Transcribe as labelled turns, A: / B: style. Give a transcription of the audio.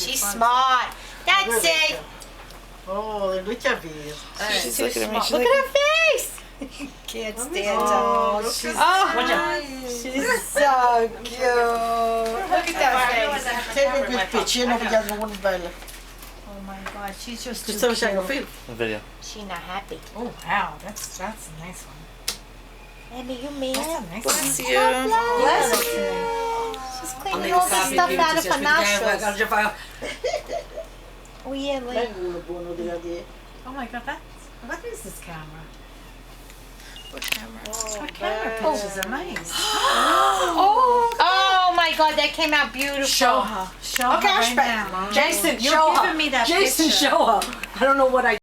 A: She's smart. That's it.
B: Oh, look at me.
C: She's looking at me. She's
A: Look
C: like,
A: at her face. Can't stand her.
B: Oh, she's
A: She's so cute. Look at that face.
B: Take a good picture. No, jag har hon väl.
A: Oh my God, she's just
B: Du
A: too
B: står och käkar
A: cute.
B: film.
C: a video.
A: She's not happy.
D: Oh wow, that's a nice one.
A: Emmy, you mean
D: That's a
A: it?
D: nice
C: Bless
D: one.
C: you.
A: Bless you. She's cleaning all the stuff out of her nostrils. Oh yeah, Lee.
D: Oh my god, what is this camera?
C: What camera?
D: What camera pictures are nice.
A: Oh my God, that came out beautiful.
D: Show her. Show her right now.
B: Jason,
D: You're
B: show her.
D: giving me that
B: Jason,
D: picture.
B: show her. I don't know what I